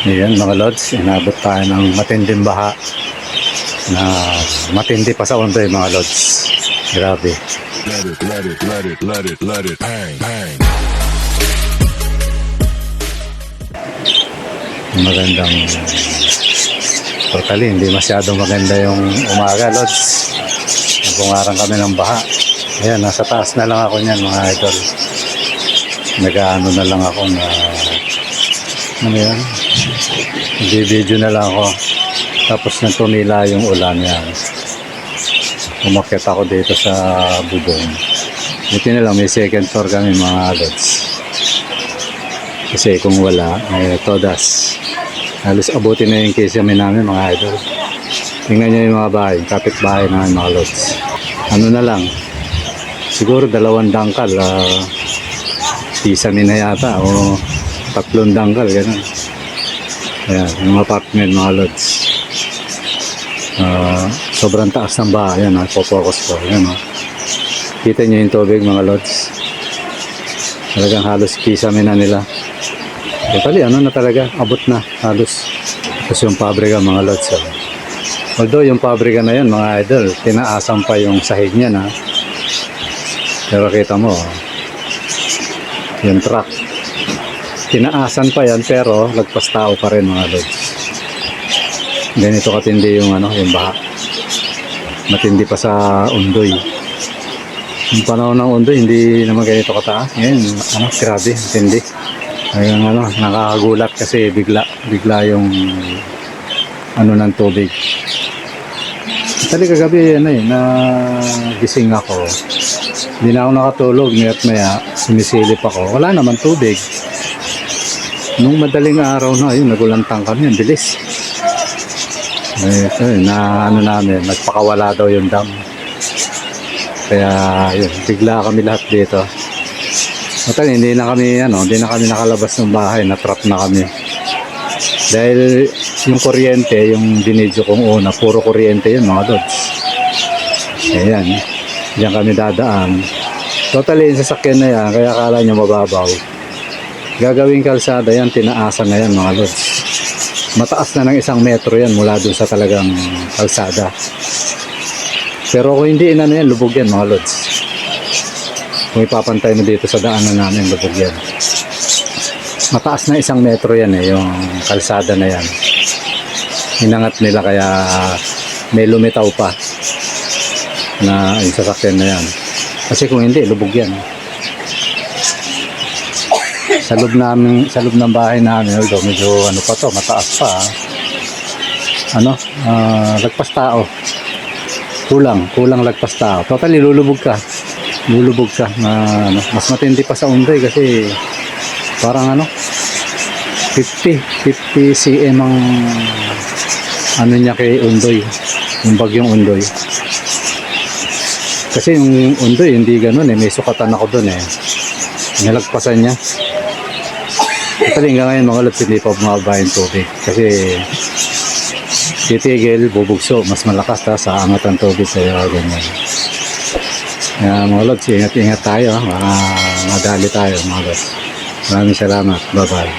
Ayan mga lods, inabot tayo ng matinding baha na matindi pa sa Ondoy mga lods. Grabe. Let it, bang, bang. Magandang totally, hindi masyadong maganda yung umaga lods. Nagungarang kami ng baha. Ayan, nasa taas na lang ako niyan mga idol. Nag-ano na lang ako na ano yan? Video na lang ako. Tapos nang tumila yung ulan yan. Umakyat ako dito sa bubong. Buti na lang may second floor kami mga lods. Kasi kung wala, may todas. Halos abutin na yung kisame namin mga idol. Tingnan nyo yung mga bahay, kapit-bahay namin mga lods. Ano na lang, siguro 2 dangkal, kisame na yata o 3 dangkal, gano'n. Ayan, yung apartment mga lods. Sobrang taas ng bahay, ayan, focus ko, ayan, kita nyo yung tubig mga lods. Talagang halos kisame na nila. Totally, ano na talaga, abot na, halos. Tapos yung pabrika mga lods. Although yung pabrika na yan mga idol, tinaasan pa yung sahig niya na. Pero kita mo, yung truck. Tinaasan pa yan pero lagpas tao pa rin mga lods. Ganito katindi yung yung baha. Matindi pa sa Ondoy. Yung panahon ng Ondoy, hindi naman ganito kataas. Ngayon, grabe, matindi. Ayun, nakakagulat kasi bigla yung ng tubig. Actually kagabi nagising ako. Hindi na ako nakatulog, maya sumisilip ako. Wala naman tubig. Nung madaling araw na, ayun, nagulantang kami, ang bilis. Namin, nagpakawala daw yung dam. Kaya yun, bigla kami lahat dito. Matagal, hindi na kami nakalabas ng bahay, na-trap na kami. Dahil yung kuryente, yung dinidyo kong una, puro kuryente yun mga lods. Ayan, diyan kami dadaan. Totally, yung sasakyan na yan, kaya akala nyo mababaw. Gagawing kalsada yan, tinaasan na yan mga lods. Mataas na ng 1 metro yan mula dun sa talagang kalsada. Pero kung hindi yan, lubog yan mga lods. Kung ipapantay mo dito sa daanan namin, lubog yan. Mataas na 1 metro yan yung kalsada na yan. Inangat nila kaya may lumitaw pa na yung sasakyan na yan. Kasi kung hindi, lubog yan. Sa loob ng bahay namin, medyo pa to, mataas pa. Lagpas tao. Kulang lagpas tao. Totally, lulubog ka mas matindi pa sa Ondoy kasi parang 50 cm ang niya kay Ondoy, yung bagyong Ondoy. Kasi yung Ondoy hindi ganoon may sukatan ako doon nilagpasan niya. Actually hanggang ngayon mga lods hindi pa bumaba yung tubig kasi titigil, bubugso, mas malakas sa angat ang tubig kaya ganyan. Mga lods, ingat tayo, madali tayo mga lods. Maraming salamat, bye bye.